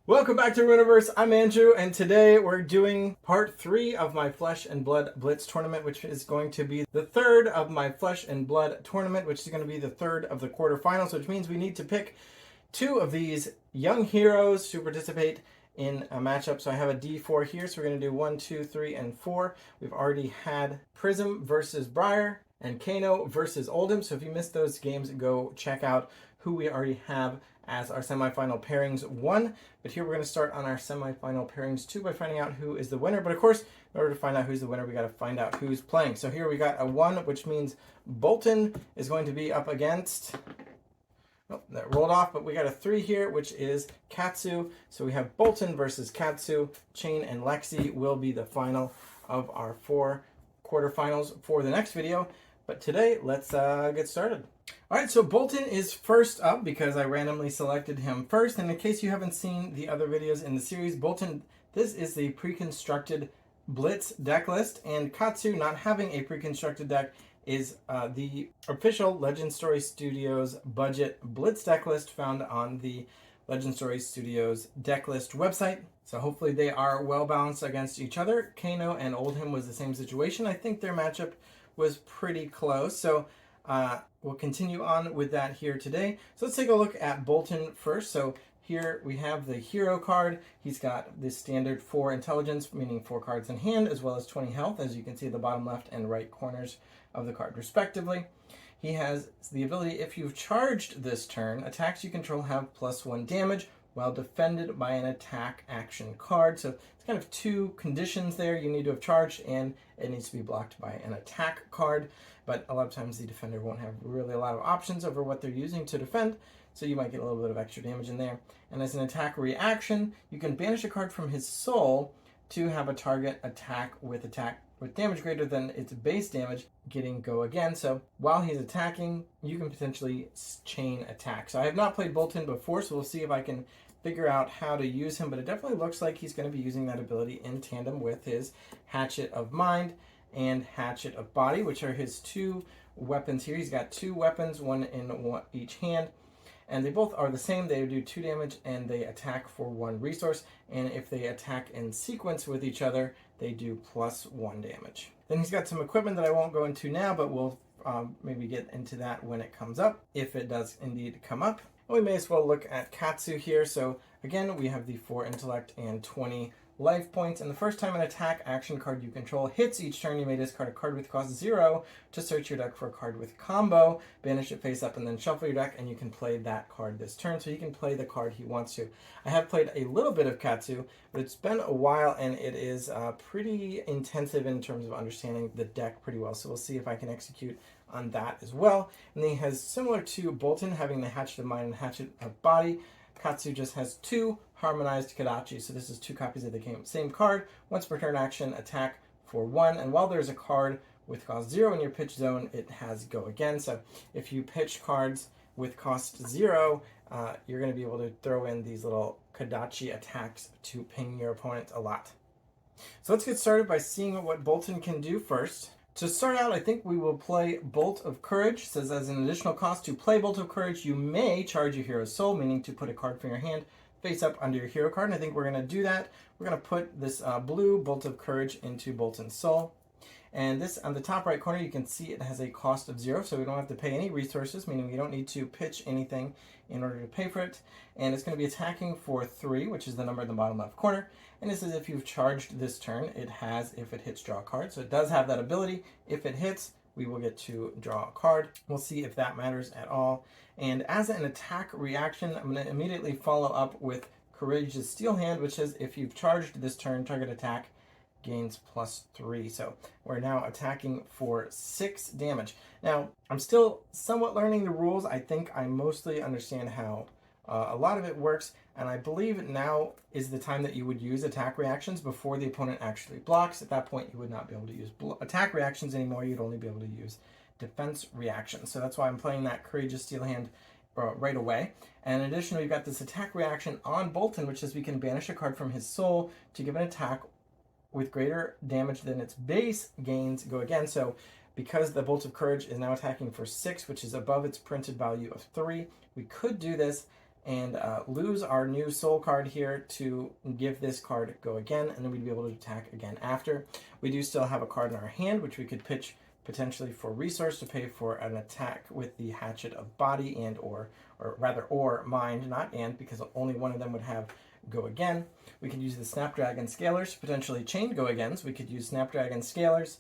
Welcome back to Universe. I'm Andrew, and today we're doing part 3 of my Flesh and Blood Blitz tournament, which is going to be the third of my Flesh and Blood tournament, which is going to be the third of the quarterfinals, which means we need to pick 2 of these young heroes to participate in a matchup. So I have a D4 here, so we're going to do 1, 2, 3, and 4. We've already had Prism versus Briar and Kano versus Oldham, so if you missed those games, go check out who we already have as our semifinal pairings 1. But here we're going to start on our semifinal pairings 2 by finding out who is the winner. But of course, in order to find out who's the winner, we got to find out who's playing. So here we got a 1, which means Boltyn is going to be up against... Oh, that rolled off, but we got a 3 here, which is Katsu. So we have Boltyn versus Katsu. Chain and Lexi will be the final of our 4 quarterfinals for the next video. But today, let's get started. All right, so Boltyn is first up because I randomly selected him first. And in case you haven't seen the other videos in the series, Boltyn, this is the pre-constructed Blitz deck list. And Katsu, not having a pre-constructed deck, is the official Legend Story Studios budget Blitz deck list found on the Legend Story Studios deck list website. So hopefully they are well balanced against each other. Kano and Oldham was the same situation. I think their matchup was pretty close. So we'll continue on with that here today. So let's take a look at Boltyn first. So here we have the hero card. He's got the standard 4 intelligence, meaning 4 cards in hand, as well as 20 health, as you can see at the bottom left and right corners of the card respectively. He has the ability, if you've charged this turn, attacks you control have +1 damage while defended by an attack action card. So it's kind of 2 conditions there. You need to have charged and it needs to be blocked by an attack card. But a lot of times the defender won't have really a lot of options over what they're using to defend. So you might get a little bit of extra damage in there. And as an attack reaction, you can banish a card from his soul to have a target attack with damage greater than its base damage, getting go again. So while he's attacking, you can potentially chain attack. So I have not played Boltyn before, so we'll see if I can figure out how to use him, but it definitely looks like he's going to be using that ability in tandem with his Hatchet of Mind and Hatchet of Body, which are his 2 weapons here. He's got 2 weapons, one in each hand, and they both are the same. They do 2 damage and they attack for 1 resource, and if they attack in sequence with each other, they do +1 damage. Then he's got some equipment that I won't go into now, but we'll maybe get into that when it comes up, if it does indeed come up. We may as well look at Katsu here. So again, we have the 4 intellect and 20 life points, and the first time an attack action card you control hits each turn, you may discard a card with cost 0 to search your deck for a card with combo, banish it face up, and then shuffle your deck, and you can play that card this turn. So he can play the card he wants to. I have played a little bit of Katsu, but it's been a while, and it is pretty intensive in terms of understanding the deck pretty well. So we'll see if I can execute on that as well. And then he has, similar to Boltyn, having the Hatchet of Mind and Hatchet of Body, Katsu just has 2 harmonized Kadachi. So this is 2 copies of the same card. Once per turn action, attack for 1. And while there's a card with cost 0 in your pitch zone, it has go again. So if you pitch cards with cost 0, you're going to be able to throw in these little Kadachi attacks to ping your opponent a lot. So let's get started by seeing what Boltyn can do first. To start out, I think we will play Bolt of Courage. It says, as an additional cost to play Bolt of Courage, you may charge your hero's soul, meaning to put a card from your hand face up under your hero card. And I think we're going to do that. We're going to put this blue Bolt of Courage into Boltyn's soul. And this, on the top right corner, you can see it has a cost of 0, so we don't have to pay any resources, meaning we don't need to pitch anything in order to pay for it. And it's going to be attacking for 3, which is the number in the bottom left corner. And this is if you've charged this turn. It has, if it hits, draw a card. So it does have that ability. If it hits, we will get to draw a card. We'll see if that matters at all. And as an attack reaction, I'm going to immediately follow up with Courageous Steel Hand, which says if you've charged this turn, target attack gains +3. So we're now attacking for 6 damage. Now, I'm still somewhat learning the rules. I think I mostly understand how a lot of it works, and I believe now is the time that you would use attack reactions before the opponent actually blocks. At that point, you would not be able to use attack reactions anymore. You'd only be able to use defense reactions. So that's why I'm playing that Courageous Steel Hand right away. And additionally, we've got this attack reaction on Boltyn, which is we can banish a card from his soul to give an attack with greater damage than its base gains go again. So because the Bolt of Courage is now attacking for 6, which is above its printed value of 3, we could do this and lose our new soul card here to give this card go again, and then we'd be able to attack again after. We do still have a card in our hand, which we could pitch potentially for resource to pay for an attack with the Hatchet of Body and or Mind, not and, because only one of them would have go again. We could use the Snapdragon Scalers to potentially chain go agains. We could use Snapdragon Scalers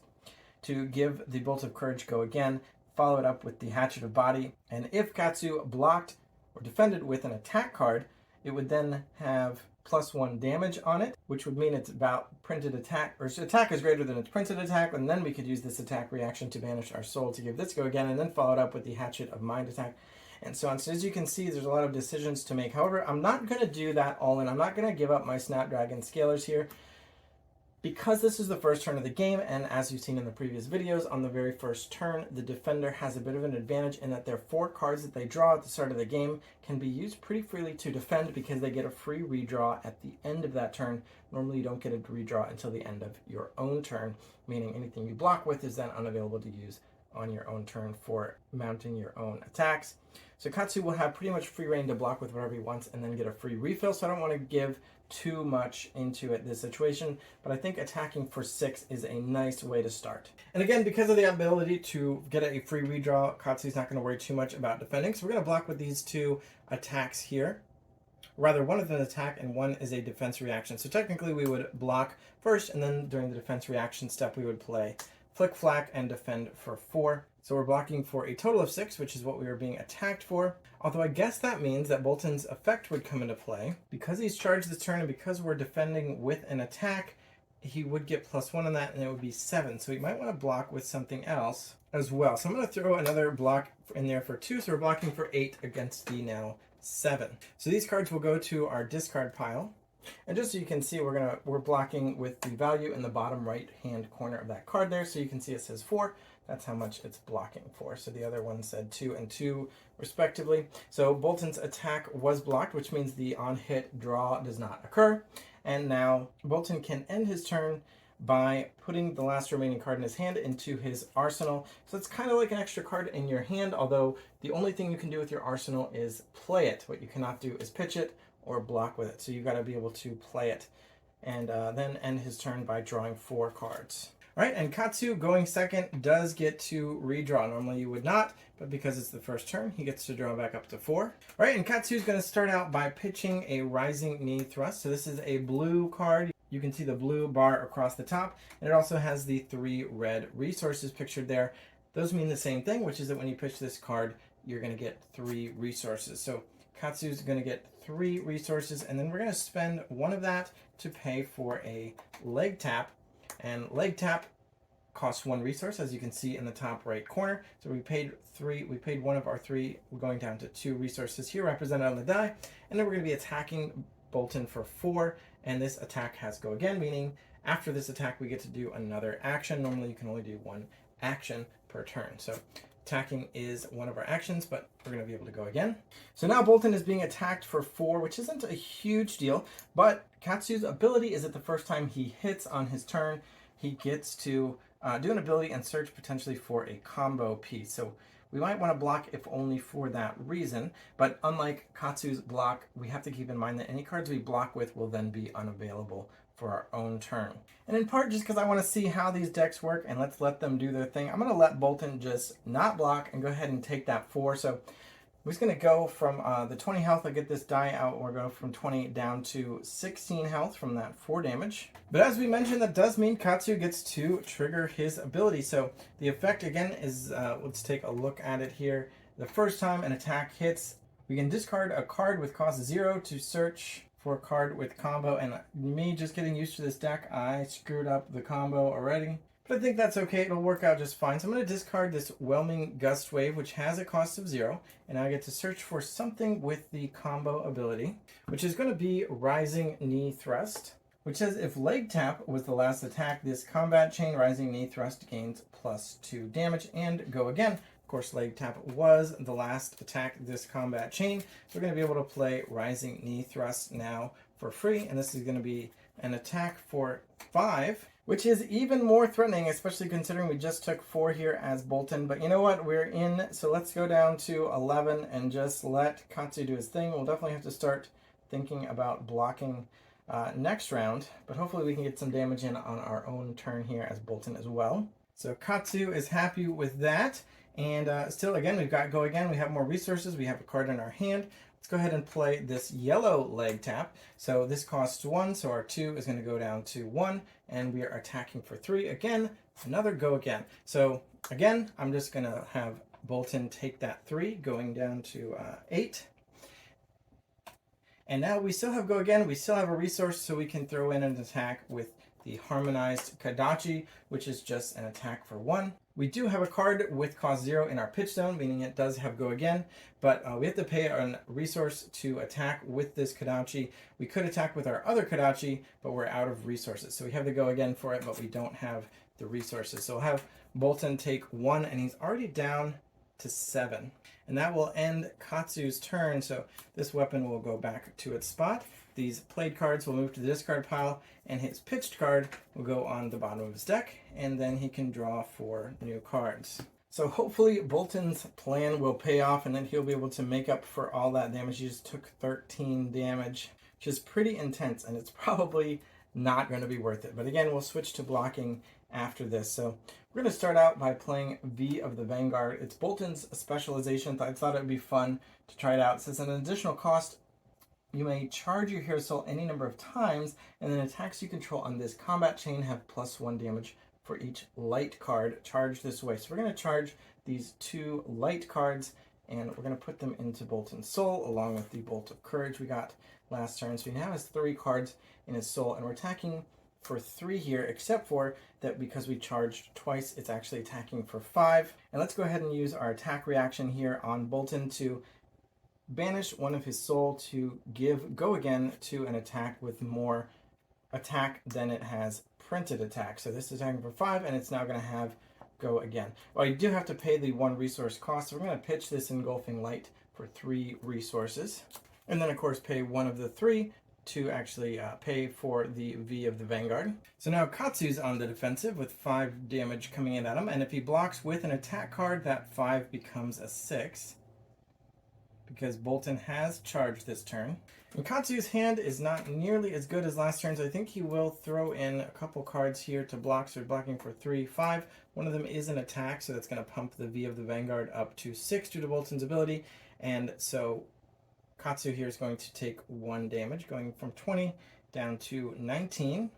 to give the Bolt of Courage go again, follow it up with the Hatchet of Body, and if Katsu blocked or defended with an attack card, it would then have +1 damage on it, which would mean it's about printed attack, or attack is greater than its printed attack, and then we could use this attack reaction to banish our soul to give this go again, and then follow it up with the Hatchet of Mind attack, and so on. So as you can see, there's a lot of decisions to make. However, I'm not going to do that all in. I'm not going to give up my Snapdragon Scalers here, because this is the first turn of the game, and as you've seen in the previous videos, on the very first turn, the defender has a bit of an advantage in that their 4 cards that they draw at the start of the game can be used pretty freely to defend because they get a free redraw at the end of that turn. Normally you don't get a redraw until the end of your own turn, meaning anything you block with is then unavailable to use on your own turn for mounting your own attacks. So Katsu will have pretty much free reign to block with whatever he wants and then get a free refill, so I don't want to give too much into this situation, but I think attacking for 6 is a nice way to start. And again, because of the ability to get a free redraw, Katsu's not going to worry too much about defending, so we're going to block with these 2 attacks here. Rather, one is an attack and one is a defense reaction. So technically we would block first, and then during the defense reaction step we would play Flick Flack and defend for 4. So we're blocking for a total of 6, which is what we were being attacked for. Although I guess that means that Boltyn's effect would come into play. Because he's charged this turn and because we're defending with an attack, he would get +1 on that and it would be 7. So he might want to block with something else as well. So I'm going to throw another block in there for 2. So we're blocking for 8 against the now 7. So these cards will go to our discard pile. And just so you can see, we're blocking with the value in the bottom right hand corner of that card there. So you can see it says 4. That's how much it's blocking for. So the other one said 2 and 2 respectively. So Boltyn's attack was blocked, which means the on-hit draw does not occur. And now Boltyn can end his turn by putting the last remaining card in his hand into his arsenal. So it's kind of like an extra card in your hand, although the only thing you can do with your arsenal is play it. What you cannot do is pitch it or block with it. So you've got to be able to play it and then end his turn by drawing 4 cards. All right, and Katsu going second does get to redraw. Normally you would not, but because it's the first turn, he gets to draw back up to 4. All right, and Katsu's going to start out by pitching a Rising Knee Thrust. So this is a blue card. You can see the blue bar across the top, and it also has the 3 red resources pictured there. Those mean the same thing, which is that when you pitch this card, you're going to get 3 resources. So Katsu's going to get 3 resources, and then we're going to spend 1 of that to pay for a leg tap. And leg tap costs 1 resource, as you can see in the top right corner. So we paid 3. We paid 1 of our 3. We're going down to 2 resources here represented on the die, and then we're going to be attacking Boltyn for 4. And this attack has go again, meaning after this attack we get to do another action. Normally you can only do 1 action per turn. So attacking is one of our actions, but we're going to be able to go again. So now Boltyn is being attacked for 4, which isn't a huge deal, but Katsu's ability is that the first time he hits on his turn, he gets to do an ability and search potentially for a combo piece. So we might want to block if only for that reason, but unlike Katsu's block, we have to keep in mind that any cards we block with will then be unavailable for our own turn. And in part just because I want to see how these decks work and let's let them do their thing, I'm going to let Boltyn just not block and go ahead and take that 4. So we're just going to go from the 20 health. I get this die out. We're going from 20 down to 16 health from that 4 damage. But as we mentioned, that does mean Katsu gets to trigger his ability. So the effect again is, let's take a look at it here. The first time an attack hits, we can discard a card with cost 0 to search for a card with combo. And me just getting used to this deck, I screwed up the combo already. But I think that's okay. It'll work out just fine. So I'm going to discard this Whelming Gust Wave, which has a cost of 0. And I get to search for something with the combo ability, which is going to be Rising Knee Thrust, which says if Leg Tap was the last attack, this combat chain Rising Knee Thrust gains +2 damage and go again. Of course, Leg Tap was the last attack this combat chain. So we're going to be able to play Rising Knee Thrust now for free. And this is going to be an attack for 5, which is even more threatening, especially considering we just took 4 here as Boltyn. But you know what? We're in, so let's go down to 11 and just let Katsu do his thing. We'll definitely have to start thinking about blocking next round, but hopefully we can get some damage in on our own turn here as Boltyn as well. So Katsu is happy with that. And still, again, we've got go again. We have more resources. We have a card in our hand. Let's go ahead and play this yellow leg tap. So this costs 1, so our 2 is going to go down to 1, and we are attacking for 3. Again, another go again. So again, I'm just going to have Boltyn take that 3, going down to 8. And now we still have go again. We still have a resource, so we can throw in an attack with the harmonized Kadachi, which is just an attack for 1. We do have a card with cost 0 in our pitch zone, meaning it does have go again, but we have to pay a resource to attack with this Kadachi. We could attack with our other Kadachi, but we're out of resources. So we have to go again for it, but we don't have the resources. So we'll have Boltyn take 1, and he's already down to 7. And that will end Katsu's turn, so this weapon will go back to its spot. These played cards will move to the discard pile, and his pitched card will go on the bottom of his deck, and then he can draw 4 new cards. So hopefully Boltyn's plan will pay off, and then he'll be able to make up for all that damage. He just took 13 damage, which is pretty intense, and it's probably not going to be worth it. But again, we'll switch to blocking after this. So we're going to start out by playing V of the Vanguard. It's Boltyn's specialization. I thought it would be fun to try it out. It says an additional cost, you may charge your Hero Soul any number of times, and then attacks you control on this combat chain have +1 damage for each light card charged this way. So we're going to charge these 2 light cards, and we're going to put them into Boltyn's Soul, along with the Bolt of Courage we got last turn. So he now has 3 cards in his Soul, and we're attacking for 3 here, except for that because we charged twice, it's actually attacking for 5. And let's go ahead and use our attack reaction here on Boltyn to banish one of his soul to give go again to an attack with more attack than it has printed attack. So this is attacking for 5, and it's now going to have go again. Well, you do have to pay the 1 resource cost, so we're going to pitch this Engulfing Light for 3 resources. And then, of course, pay 1 of the 3 to actually pay for the V of the Vanguard. So now Katsu's on the defensive with 5 damage coming in at him, and if he blocks with an attack card, that 5 becomes a 6. Because Boltyn has charged this turn. And Katsu's hand is not nearly as good as last turn, so I think he will throw in a couple cards here to block, so we're blocking for 3, 5. One of them is an attack, so that's going to pump the V of the Vanguard up to 6 due to Boltyn's ability, and so Katsu here is going to take 1 damage, going from 20 down to 19.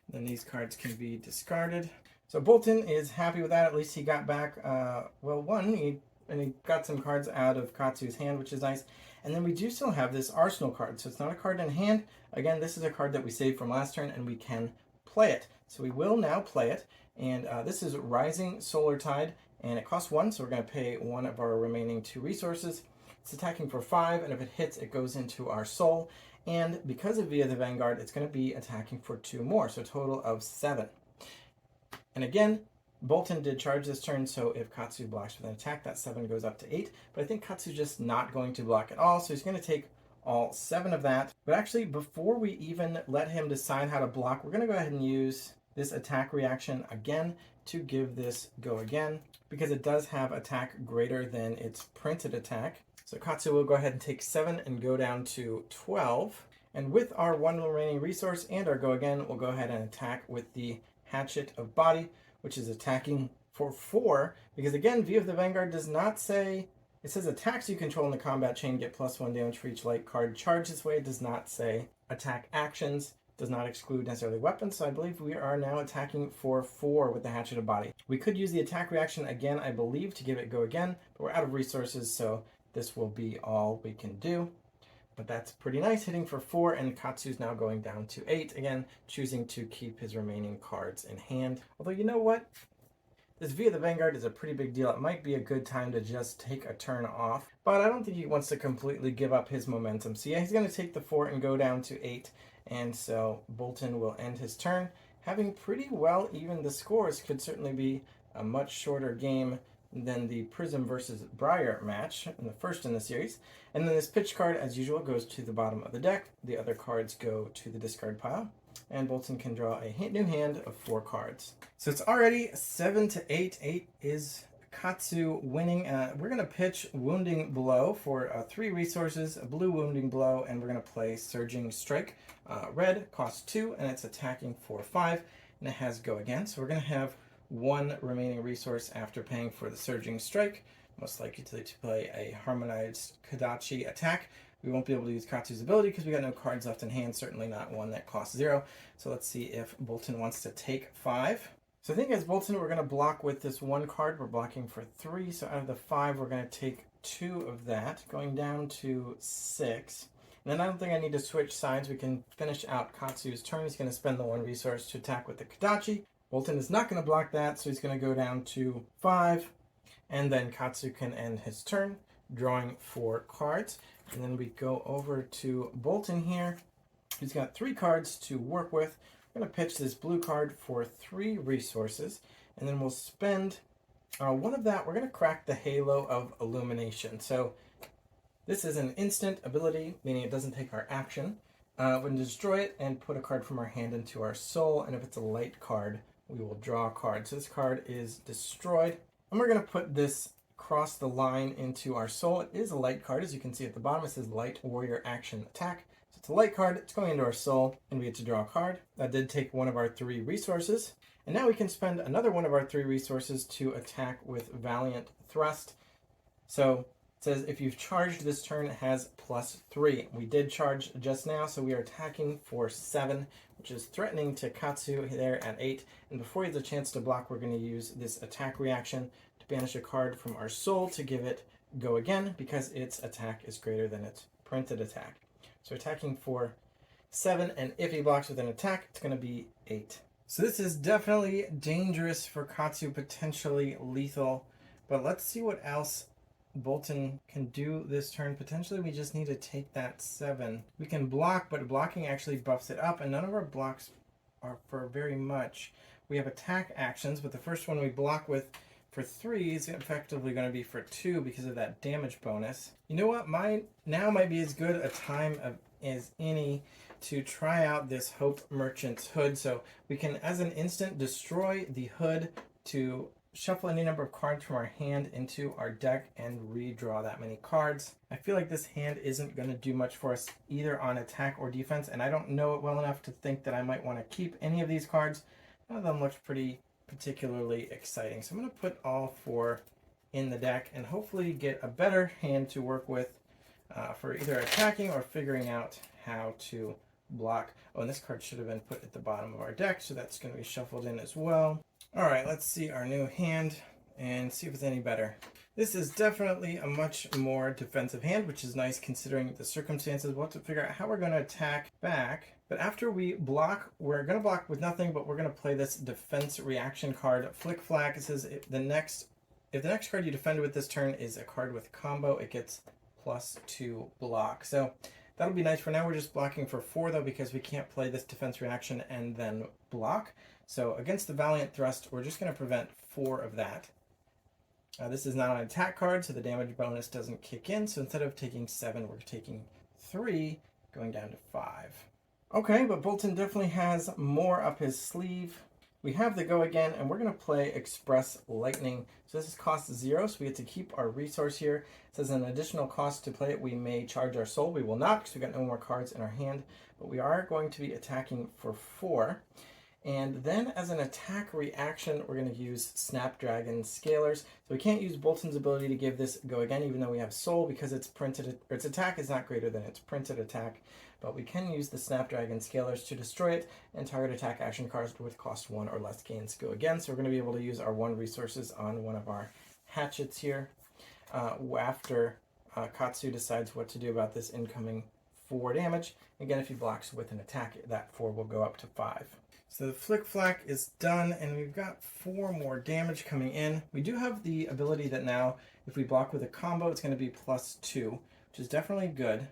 Then these cards can be discarded. So Boltyn is happy with that, at least he got back, 1, and he got some cards out of Katsu's hand, which is nice. And then we do still have this Arsenal card. So it's not a card in hand. Again, this is a card that we saved from last turn, and we can play it. So we will now play it. And this is Rising Solar Tide, and it costs 1, so we're going to pay 1 of our remaining 2 resources. It's attacking for 5, and if it hits, it goes into our soul. And because of Via the Vanguard, it's going to be attacking for 2 more, so a total of 7. And again, Boltyn did charge this turn, so if Katsu blocks with an attack, that 7 goes up to 8. But I think Katsu's just not going to block at all, so he's going to take all 7 of that. But actually, before we even let him decide how to block, we're going to go ahead and use this attack reaction again to give this go again, because it does have attack greater than its printed attack. So Katsu will go ahead and take 7 and go down to 12. And with our 1 remaining resource and our go again, we'll go ahead and attack with the Hatchet of Body, which is attacking for 4, because again, V of the Vanguard does not say, it says attacks you control in the combat chain get +1 damage for each light card charged this way. It does not say attack actions, does not exclude necessarily weapons, so I believe we are now attacking for 4 with the Hatchet of Body. We could use the attack reaction again, I believe, to give it go again, but we're out of resources, so this will be all we can do. But that's pretty nice, hitting for 4, and Katsu's now going down to 8, again, choosing to keep his remaining cards in hand. Although, you know what? This Via the Vanguard is a pretty big deal. It might be a good time to just take a turn off, but I don't think he wants to completely give up his momentum. So yeah, he's going to take the 4 and go down to 8, and so Boltyn will end his turn, having pretty well even the scores. Could certainly be a much shorter game and then the Prism versus Briar match, and the first in the series. And then this pitch card, as usual, goes to the bottom of the deck. The other cards go to the discard pile. And Boltyn can draw a new hand of 4 cards. So it's already 7-8. 8 is Katsu winning. We're going to pitch Wounding Blow for 3 resources, a blue Wounding Blow, and we're going to play Surging Strike. Red costs 2, and it's attacking for 5, and it has Go Again. So we're going to have 1 remaining resource after paying for the Surging Strike, most likely to play a Harmonized Kodachi attack. We won't be able to use Katsu's ability because we got no cards left in hand, certainly not one that costs 0. So let's see if Boltyn wants to take 5. So I think as Boltyn, we're going to block with this 1 card. We're blocking for 3. So out of the 5, we're going to take 2 of that, going down to 6. And then I don't think I need to switch sides. We can finish out Katsu's turn. He's going to spend the 1 resource to attack with the Kodachi. Boltyn is not going to block that, so he's going to go down to 5. And then Katsu can end his turn, drawing 4 cards. And then we go over to Boltyn here. He's got 3 cards to work with. I'm going to pitch this blue card for 3 resources, and then we'll spend 1 of that. We're going to crack the Halo of Illumination. So this is an instant ability, meaning it doesn't take our action. We're going to destroy it and put a card from our hand into our soul, and if it's a light card, we will draw a card. So this card is destroyed, and we're going to put this cross the line into our soul. It is a light card. As you can see at the bottom, it says Light Warrior Action Attack. So it's a light card. It's going into our soul, and we get to draw a card. That did take 1 of our 3 resources. And now we can spend another 1 of our 3 resources to attack with Valiant Thrust. So it says if you've charged this turn, it has +3. We did charge just now, so we are attacking for 7, which is threatening to Katsu there at 8. And before he has a chance to block, we're going to use this attack reaction to banish a card from our soul to give it Go Again, because its attack is greater than its printed attack. So attacking for 7, and if he blocks with an attack, it's going to be 8. So this is definitely dangerous for Katsu, potentially lethal. But let's see what else Boltyn can do this turn. Potentially we just need to take that 7. We can block, but blocking actually buffs it up, and none of our blocks are for very much. We have attack actions, but the first one we block with for 3 is effectively going to be for 2 because of that damage bonus. You know what? Now might be as good a time as any to try out this Hope Merchant's Hood. So we can, as an instant, destroy the hood to shuffle any number of cards from our hand into our deck and redraw that many cards. I feel like this hand isn't going to do much for us either on attack or defense, and I don't know it well enough to think that I might want to keep any of these cards. None of them looks pretty particularly exciting. So I'm going to put all 4 in the deck and hopefully get a better hand to work with for either attacking or figuring out how to block. Oh, and this card should have been put at the bottom of our deck, so that's going to be shuffled in as well. All right, let's see our new hand and see if it's any better. This is definitely a much more defensive hand, which is nice considering the circumstances. We'll have to figure out how we're going to attack back. But after we block, we're going to block with nothing, but we're going to play this defense reaction card, Flick Flack. It says if the next card you defend with this turn is a card with combo, it gets +2 block. So that'll be nice. For now, we're just blocking for 4, though, because we can't play this defense reaction and then block. So against the Valiant Thrust, we're just going to prevent 4 of that. This is not an attack card, so the damage bonus doesn't kick in. So instead of taking 7, we're taking 3, going down to 5. Okay, but Boltyn definitely has more up his sleeve. We have the Go Again, and we're going to play Express Lightning. So this is cost 0, so we get to keep our resource here. It says an additional cost to play it, we may charge our soul. We will not, because we've got no more cards in our hand, but we are going to be attacking for 4. And then as an attack reaction, we're going to use Snapdragon Scalers. So we can't use Boltyn's ability to give this Go Again, even though we have soul, because its attack is not greater than its printed attack. But we can use the Snapdragon Scalers to destroy it, and target attack action cards with cost 1 or less gains Go Again. So we're going to be able to use our 1 resources on one of our hatchets here. After Katsu decides what to do about this incoming 4 damage. Again, if he blocks with an attack, that 4 will go up to 5. So the Flick Flack is done, and we've got 4 more damage coming in. We do have the ability that now, if we block with a combo, it's going to be +2, which is definitely good.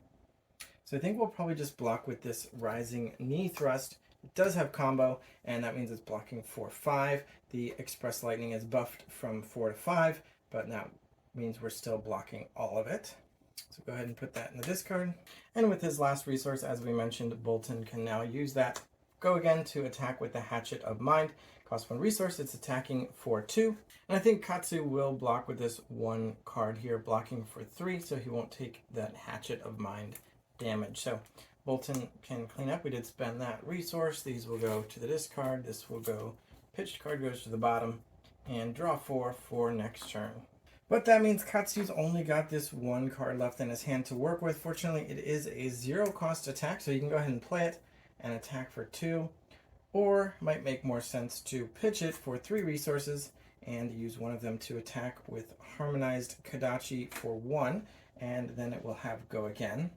So I think we'll probably just block with this Rising Knee Thrust. It does have combo, and that means it's blocking for 5. The Express Lightning is buffed from 4 to 5, but that means we're still blocking all of it. So go ahead and put that in the discard. And with his last resource, as we mentioned, Boltyn can now use that go again to attack with the Hatchet of Mind. Costs 1 resource, it's attacking for 2. And I think Katsu will block with this 1 card here, blocking for 3, so he won't take that Hatchet of Mind damage. So Boltyn can clean up. We did spend that resource. These will go to the discard. This will go, pitched card goes to the bottom, and draw 4 for next turn. But that means Katsu's only got this 1 card left in his hand to work with. Fortunately, it is a 0 cost attack, so you can go ahead and play it and attack for 2. Or might make more sense to pitch it for 3 resources and use one of them to attack with Harmonized Kodachi for 1, and then it will have go again.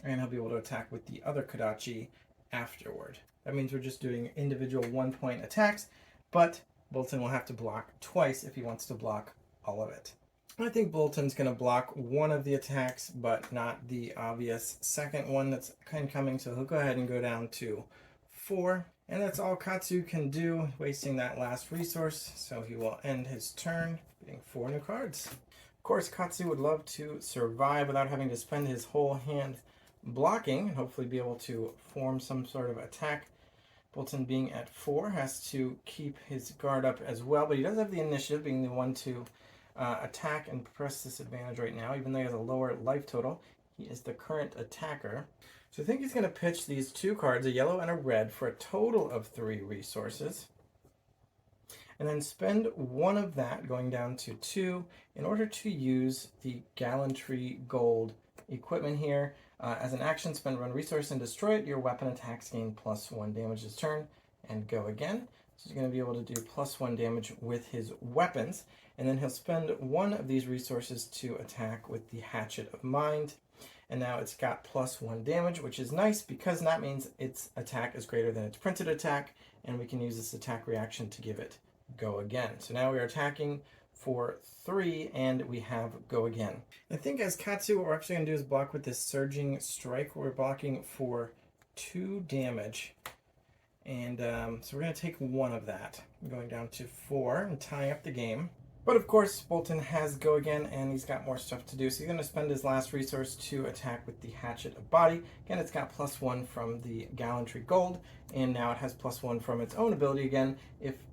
And he'll be able to attack with the other Kodachi afterward. That means we're just doing individual 1-point attacks, but Boltyn will have to block twice if he wants to block all of it. I think Boltyn's going to block one of the attacks, but not the obvious second one that's coming, so he'll go ahead and go down to 4. And that's all Katsu can do, wasting that last resource, so he will end his turn, getting 4 new cards. Of course, Katsu would love to survive without having to spend his whole hand blocking, and hopefully be able to form some sort of attack. Boltyn, being at 4, has to keep his guard up as well, but he does have the initiative, being the one to attack and press this advantage right now. Even though he has a lower life total, he is the current attacker. So I think he's going to pitch these 2 cards, a yellow and a red, for a total of 3 resources. And then spend 1 of that, going down to 2, in order to use the Gallantry Gold equipment here. As an action, spend 1 resource and destroy it. Your weapon attacks gain +1 damage this turn, and go again. So he's going to be able to do +1 damage with his weapons. And then he'll spend 1 of these resources to attack with the Hatchet of Mind. And now it's got +1 damage, which is nice because that means its attack is greater than its printed attack, and we can use this attack reaction to give it go again. So now we are attacking for 3, and we have go again. I think as Katsu, what we're actually going to do is block with this Surging Strike. We're blocking for 2 damage. And so we're going to take 1 of that, going down to 4 and tying up the game. But of course, Boltyn has go again, and he's got more stuff to do. So he's going to spend his last resource to attack with the Hatchet of Body. Again, it's got +1 from the Gallantry Gold, and now it has +1 from its own ability again.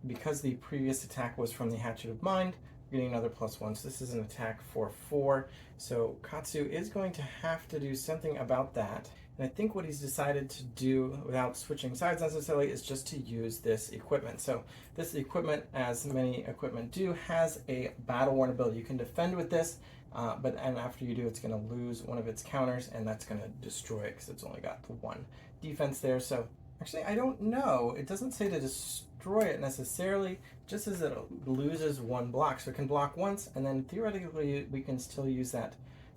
Because the previous attack was from the Hatchet of Mind, we're getting another +1. So this is an attack for 4. So Katsu is going to have to do something about that. And I think what he's decided to do, without switching sides necessarily, is just to use this equipment. So this equipment, as many equipment do, has a battle-worn ability. You can defend with this, and after you do, it's going to lose one of its counters, and that's going to destroy it because it's only got the 1 defense there. So actually, I don't know. It doesn't say to destroy it necessarily, just as it loses 1 block. So it can block once, and then theoretically, we can still use that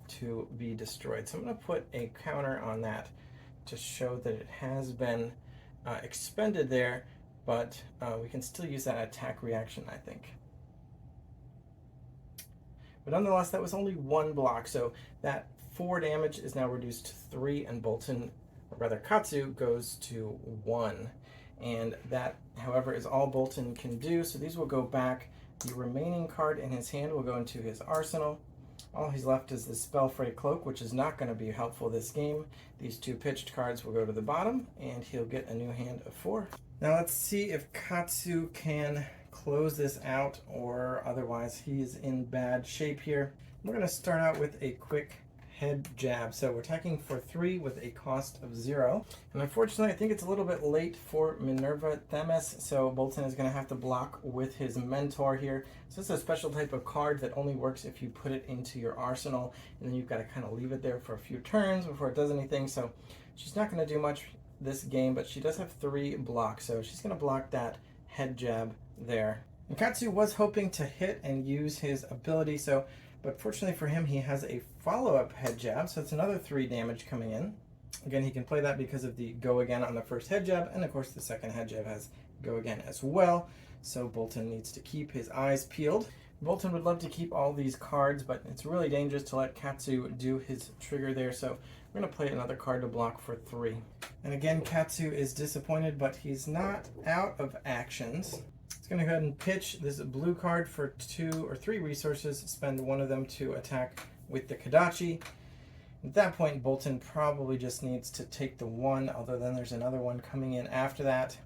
to be destroyed. So I'm going to put a counter on that to show that it has been expended there, but we can still use that attack reaction, I think. But nonetheless, that was only 1 block, so that 4 damage is now reduced to 3, and Boltyn, or rather Katsu, goes to 1. And that, however, is all Boltyn can do, so these will go back. The remaining card in his hand will go into his arsenal. All he's left is the Spellfray Cloak, which is not going to be helpful this game. These 2 pitched cards will go to the bottom, and he'll get a new hand of 4. Now let's see if Katsu can close this out, or otherwise he's in bad shape here. We're going to start out with a quick head jab. So we're attacking for 3 with a cost of 0. And unfortunately, I think it's a little bit late for Minerva Themis, so Boltyn is going to have to block with his Mentor here. So this is a special type of card that only works if you put it into your arsenal, and then you've got to kind of leave it there for a few turns before it does anything. So she's not going to do much this game, but she does have 3 blocks, so she's going to block that head jab there. And Katsu was hoping to hit and use his ability, but fortunately for him, he has a follow-up head jab, so it's another 3 damage coming in. Again, he can play that because of the go again on the first head jab, and of course the second head jab has go again as well. So Boltyn needs to keep his eyes peeled. Boltyn would love to keep all these cards, but it's really dangerous to let Katsu do his trigger there, so we're going to play another card to block for 3. And again, Katsu is disappointed, but he's not out of actions. He's He's going to go ahead and pitch this blue card for 2 or 3 resources, spend one of them to attack with the Kodachi. At that point, Boltyn probably just needs to take the 1, although then there's another one coming in after that,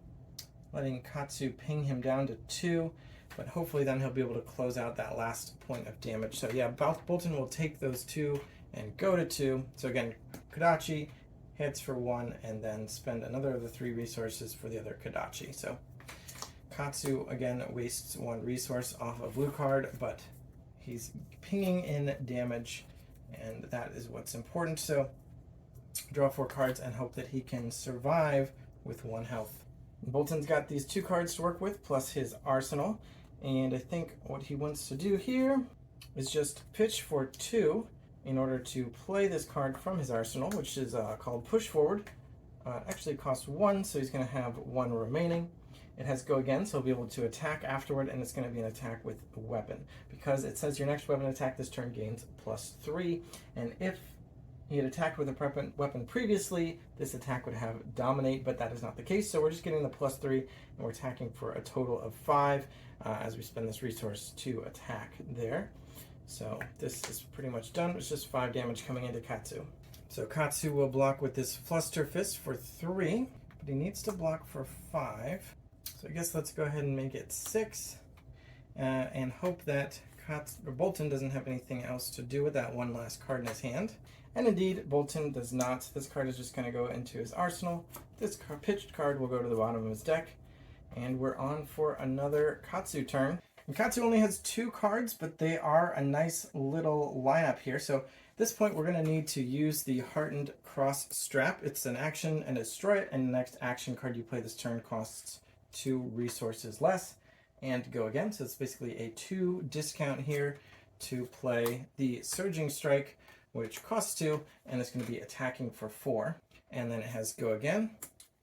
letting Katsu ping him down to 2, but hopefully then he'll be able to close out that last point of damage. So yeah, Boltyn will take those 2 and go to 2. So again, Kodachi hits for 1 and then spend another of the 3 resources for the other Kodachi. So Katsu again wastes 1 resource off a blue card, but he's pinging in damage, and that is what's important. So draw 4 cards and hope that he can survive with 1 health. Boltyn's got these 2 cards to work with plus his arsenal, and I think what he wants to do here is just pitch for 2 in order to play this card from his arsenal, which is called Push Forward. Actually costs 1, so he's going to have 1 remaining. It has Go Again, so he'll be able to attack afterward, and it's going to be an attack with a weapon. Because it says your next weapon attack this turn gains +3, and if he had attacked with a weapon previously, this attack would have Dominate, but that is not the case, so we're just getting the +3, and we're attacking for a total of 5 as we spend this resource to attack there. So this is pretty much done. It's just 5 damage coming into Katsu. So Katsu will block with this Fluster Fist for 3, but he needs to block for 5. So I guess let's go ahead and make it 6 and hope that Boltyn doesn't have anything else to do with that 1 last card in his hand. And indeed, Boltyn does not. This card is just going to go into his arsenal. This pitched card will go to the bottom of his deck. And we're on for another Katsu turn. And Katsu only has 2 cards, but they are a nice little lineup here. So at this point, we're going to need to use the Heartened Cross Strap. It's an action and destroy it, and the next action card you play this turn costs 2 resources less. And Go Again, so it's basically a 2 discount here to play the Surging Strike, which costs 2, and it's going to be attacking for 4. And then it has Go Again.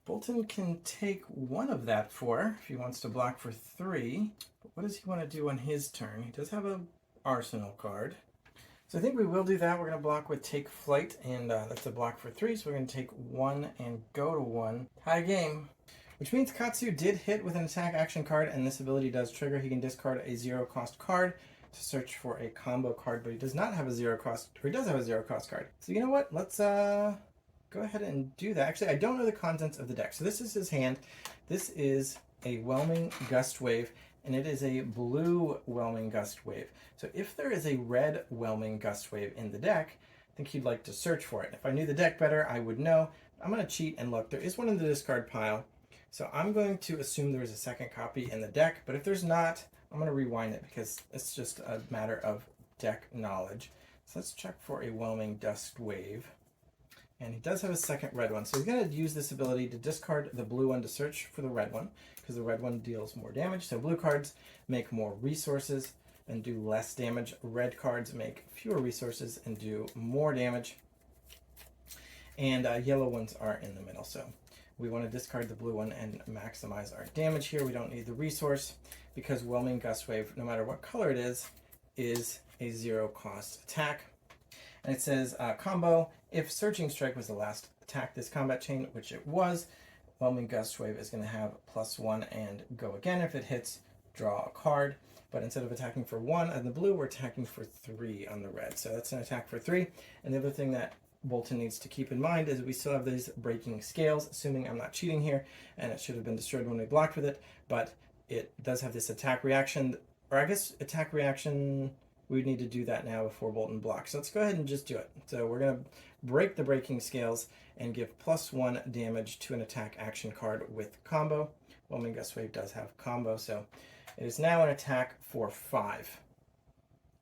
Boltyn can take 1 of that 4 if he wants to block for 3. But what does he want to do on his turn? He does have an Arsenal card. So I think we will do that. We're going to block with Take Flight, and that's a block for 3. So we're going to take 1 and go to 1. Tie game. Which means Katsu did hit with an attack action card, and this ability does trigger. He can discard a 0-cost card to search for a combo card, but he does not have a 0-cost, or he does have a 0-cost card. So you know what? Let's go ahead and do that. Actually, I don't know the contents of the deck. So this is his hand. This is a Whelming Gust Wave, and it is a blue Whelming Gust Wave. So if there is a red Whelming Gust Wave in the deck, I think he'd like to search for it. If I knew the deck better, I would know. I'm going to cheat and look. There is one in the discard pile. So I'm going to assume there is a second copy in the deck, but if there's not, I'm going to rewind it because it's just a matter of deck knowledge. So let's check for a Whelming Gust Wave. And he does have a second red one. So he's going to use this ability to discard the blue one to search for the red one, because the red one deals more damage. So blue cards make more resources and do less damage. Red cards make fewer resources and do more damage. And yellow ones are in the middle. So we want to discard the blue one and maximize our damage here. We don't need the resource because Whelming Gust Wave, no matter what color it is a 0-cost attack. And it says combo, if Surging Strike was the last attack this combat chain, which it was, Whelming Gust Wave is going to have +1 and Go Again. If it hits, draw a card. But instead of attacking for 1 on the blue, we're attacking for 3 on the red. So that's an attack for 3. And the other thing that Boltyn needs to keep in mind is we still have these breaking scales, assuming I'm not cheating here, and it should have been destroyed when we blocked with it, but it does have this attack reaction, or I guess attack reaction, we would need to do that now before Boltyn blocks. So let's go ahead and just do it. So we're going to break the breaking scales and give +1 damage to an attack action card with combo. Whelming Gust Wave does have combo, so it is now an attack for 5.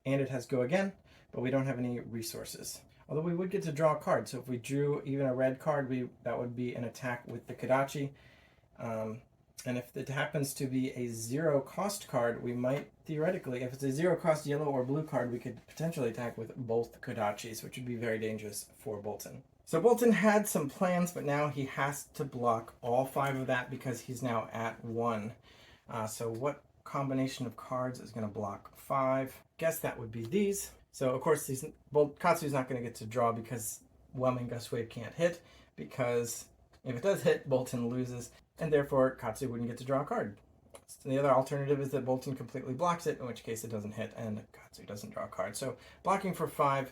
And it has Go Again, but we don't have any resources. Although we would get to draw a card, so if we drew even a red card, that would be an attack with the Kodachi. And if it happens to be a 0-cost card, we might theoretically, if it's a 0-cost yellow or blue card, we could potentially attack with both Kodachis, which would be very dangerous for Boltyn. So Boltyn had some plans, but now he has to block all 5 of that because he's now at 1. So what combination of cards is going to block 5? Guess that would be these. So, of course, Katsu's not going to get to draw because Whelming Gust Wave can't hit, because if it does hit, Boltyn loses, and therefore Katsu wouldn't get to draw a card. So the other alternative is that Boltyn completely blocks it, in which case it doesn't hit and Katsu doesn't draw a card. So blocking for 5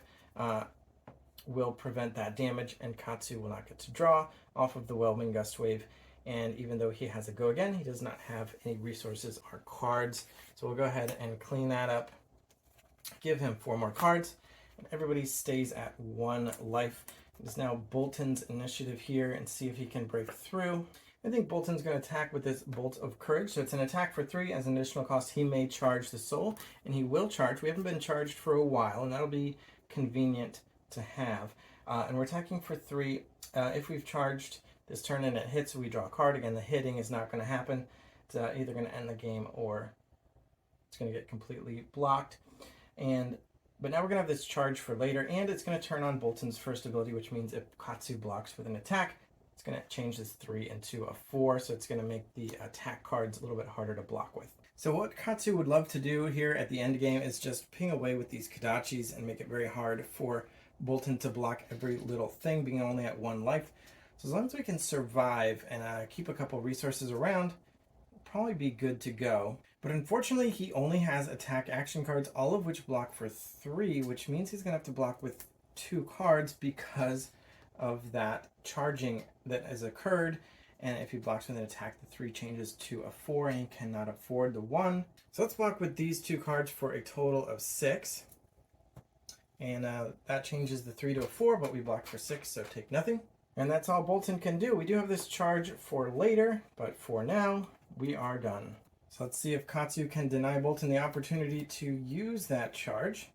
will prevent that damage, and Katsu will not get to draw off of the Whelming Gust Wave. And even though he has a go again, he does not have any resources or cards. So we'll go ahead and clean that up, give him 4 more cards, and everybody stays at 1 life. It is now Boltyn's initiative here, and see if he can break through. I think Boltyn's going to attack with this Bolt of Courage. So it's an attack for 3 as an additional cost. He may charge the soul, and he will charge. We haven't been charged for a while, and that'll be convenient to have. And we're attacking for 3. If we've charged this turn and it hits, we draw a card. Again, the hitting is not going to happen. It's either going to end the game or it's going to get completely blocked. But now we're going to have this charge for later, and it's going to turn on Boltyn's first ability, which means if Katsu blocks with an attack, it's going to change this 3 into a 4, so it's going to make the attack cards a little bit harder to block with. So what Katsu would love to do here at the end game is just ping away with these Kodachis and make it very hard for Boltyn to block every little thing, being only at 1 life. So as long as we can survive and keep a couple resources around, we'll probably be good to go. But unfortunately, he only has attack action cards, all of which block for 3, which means he's going to have to block with 2 cards because of that charging that has occurred. And if he blocks with an attack, the 3 changes to a 4, and he cannot afford the 1. So let's block with these 2 cards for a total of 6. And that changes the 3 to a 4, but we block for 6, so take nothing. And that's all Boltyn can do. We do have this charge for later, but for now, we are done. So let's see if Katsu can deny Boltyn the opportunity to use that charge.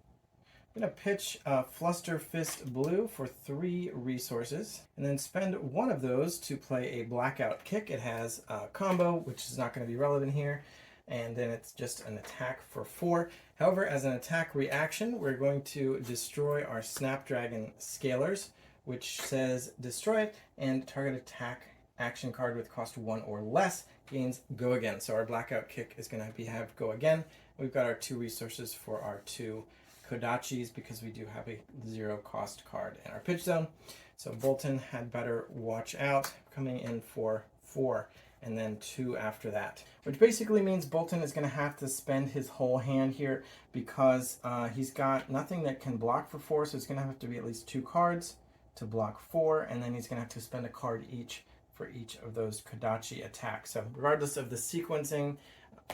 I'm going to pitch Fluster Fist Blue for 3 resources, and then spend 1 of those to play a Blackout Kick. It has a combo, which is not going to be relevant here, and then it's just an attack for 4. However, as an attack reaction, we're going to destroy our Snapdragon Scalers, which says destroy it, and target attack action card with cost 1 or less gains Go Again. So our Blackout Kick is going to have Go Again. We've got our 2 resources for our 2 Kodachis because we do have a 0 cost card in our pitch zone. So Boltyn had better watch out, coming in for 4 and then 2 after that. Which basically means Boltyn is going to have to spend his whole hand here because he's got nothing that can block for 4, so it's going to have to be at least 2 cards to block 4, and then he's going to have to spend a card each for each of those Kodachi attacks. So regardless of the sequencing,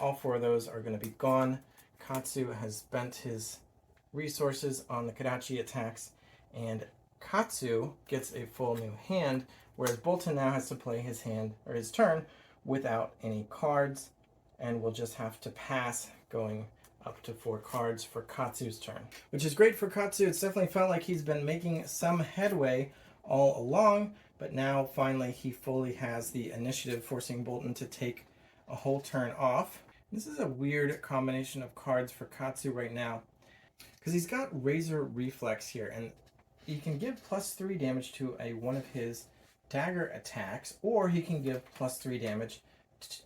all 4 of those are going to be gone. Katsu has spent his resources on the Kodachi attacks, and Katsu gets a full new hand, whereas Boltyn now has to play his hand or his turn without any cards, and will just have to pass, going up to 4 cards for Katsu's turn, which is great for Katsu. It's definitely felt like he's been making some headway all along, but now finally he fully has the initiative, forcing Boltyn to take a whole turn off. This is a weird combination of cards for Katsu right now, because he's got Razor Reflex here, and he can give +3 damage to one of his dagger attacks, or he can give +3 damage,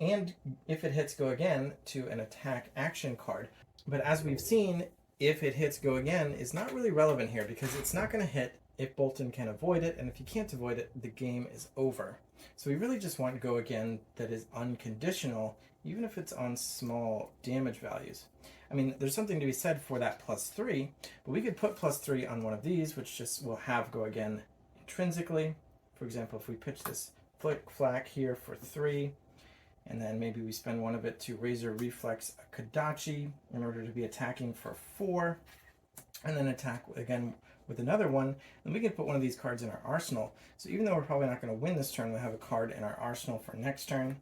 and if it hits Go Again, to an attack action card. But as we've seen, if it hits Go Again is not really relevant here, because it's not going to hit if Boltyn can avoid it, and if you can't avoid it, the game is over. So we really just want Go Again that is unconditional, even if it's on small damage values. I mean, there's something to be said for that +3, but we could put +3 on one of these, which just will have Go Again intrinsically. For example, if we pitch this Flick Flack here for 3, and then maybe we spend 1 of it to Razor Reflex a Kodachi in order to be attacking for 4, and then attack again with another one, then we can put one of these cards in our arsenal. So even though we're probably not going to win this turn, we'll have a card in our arsenal for next turn.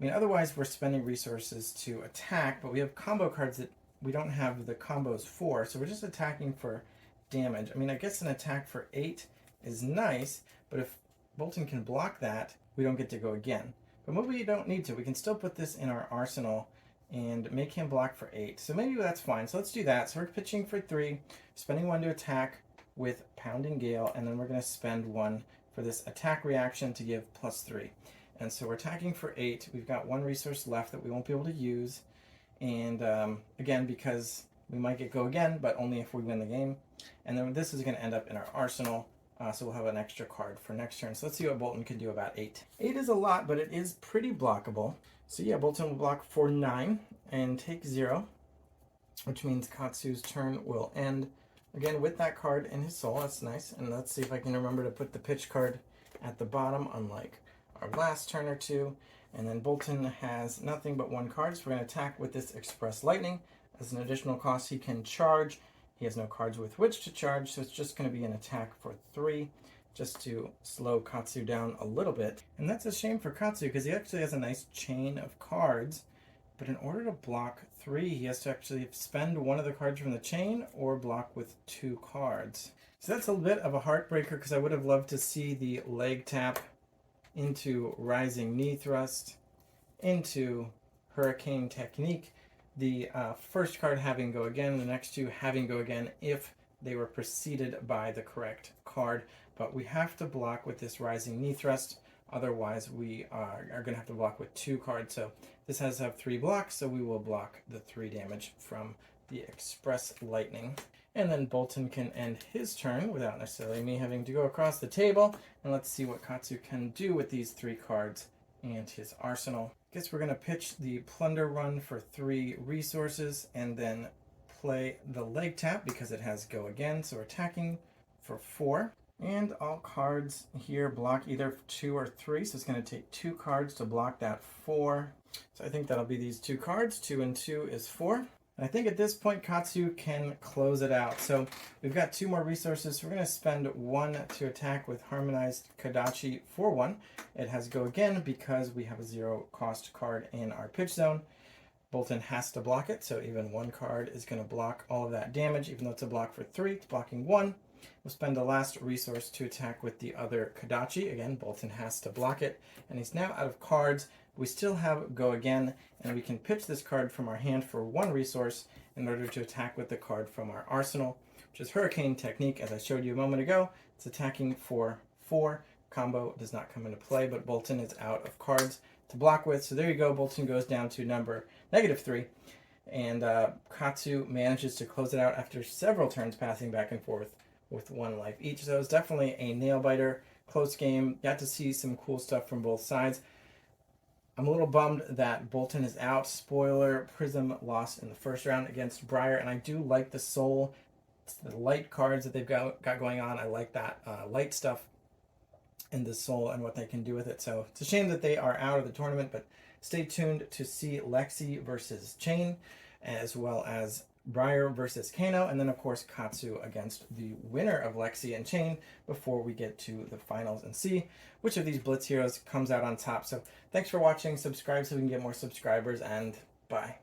I mean, otherwise we're spending resources to attack, but we have combo cards that we don't have the combos for, so we're just attacking for damage. I mean, I guess an attack for 8 is nice, but if Boltyn can block that, we don't get to Go Again. But maybe we don't need to. We can still put this in our arsenal and make him block for 8. So maybe that's fine. So let's do that. So we're pitching for 3, spending 1 to attack with Pounding Gale, and then we're going to spend 1 for this attack reaction to give +3. And so we're attacking for 8. We've got 1 resource left that we won't be able to use. And again, because we might get Go Again, but only if we win the game. And then this is going to end up in our arsenal. So we'll have an extra card for next turn. So let's see what Boltyn can do about 8. 8 is a lot, but it is pretty blockable. So yeah, Boltyn will block for 9 and take 0, which means Katsu's turn will end again with that card in his soul. That's nice. And let's see if I can remember to put the pitch card at the bottom, unlike our last turn or two. And then Boltyn has nothing but 1 card, so we're going to attack with this Express Lightning. As an additional cost, he can charge. He has no cards with which to charge, so it's just going to be an attack for 3, just to slow Katsu down a little bit. And that's a shame for Katsu, because he actually has a nice chain of cards, but in order to block 3, he has to actually spend one of the cards from the chain or block with 2 cards. So that's a bit of a heartbreaker, because I would have loved to see the leg tap into Rising Knee Thrust, into Hurricane Technique, the first card having go again, the next 2 having go again if they were preceded by the correct card. But we have to block with this Rising Knee Thrust, otherwise we are going to have to block with 2 cards. So this has to have 3 blocks, so we will block the 3 damage from the Express Lightning. And then Boltyn can end his turn without necessarily me having to go across the table. And let's see what Katsu can do with these 3 cards and his arsenal. I guess we're going to pitch the Plunder Run for 3 resources and then play the leg tap because it has go again. So we're attacking for 4. And all cards here block either 2 or 3. So it's going to take 2 cards to block that 4. So I think that'll be these 2 cards. 2 and 2 is 4. And I think at this point, Katsu can close it out. So we've got 2 more resources. So we're going to spend 1 to attack with Harmonized Kadachi for 1. It has go again because we have a 0 cost card in our pitch zone. Boltyn has to block it, so even 1 card is going to block all of that damage, even though it's a block for 3. It's blocking 1. We'll spend the last resource to attack with the other Kadachi. Again, Boltyn has to block it, and he's now out of cards. We still have go again, and we can pitch this card from our hand for 1 resource in order to attack with the card from our arsenal, which is Hurricane Technique. As I showed you a moment ago, it's attacking for 4. Combo does not come into play, but Boltyn is out of cards to block with. So there you go. Boltyn goes down to number -3, and Katsu manages to close it out after several turns passing back and forth with 1 life each. So it was definitely a nail-biter, close game. Got to see some cool stuff from both sides. I'm a little bummed that Boltyn is out. Spoiler, Prism lost in the first round against Briar, and I do like the Soul, the light cards that they've got going on. I like that light stuff in the Soul and what they can do with it. So it's a shame that they are out of the tournament, but stay tuned to see Lexi versus Chain, as well as Briar versus Kano, and then of course Katsu against the winner of Lexi and Chain before we get to the finals and see which of these Blitz heroes comes out on top. So thanks for watching. Subscribe so we can get more subscribers, and bye.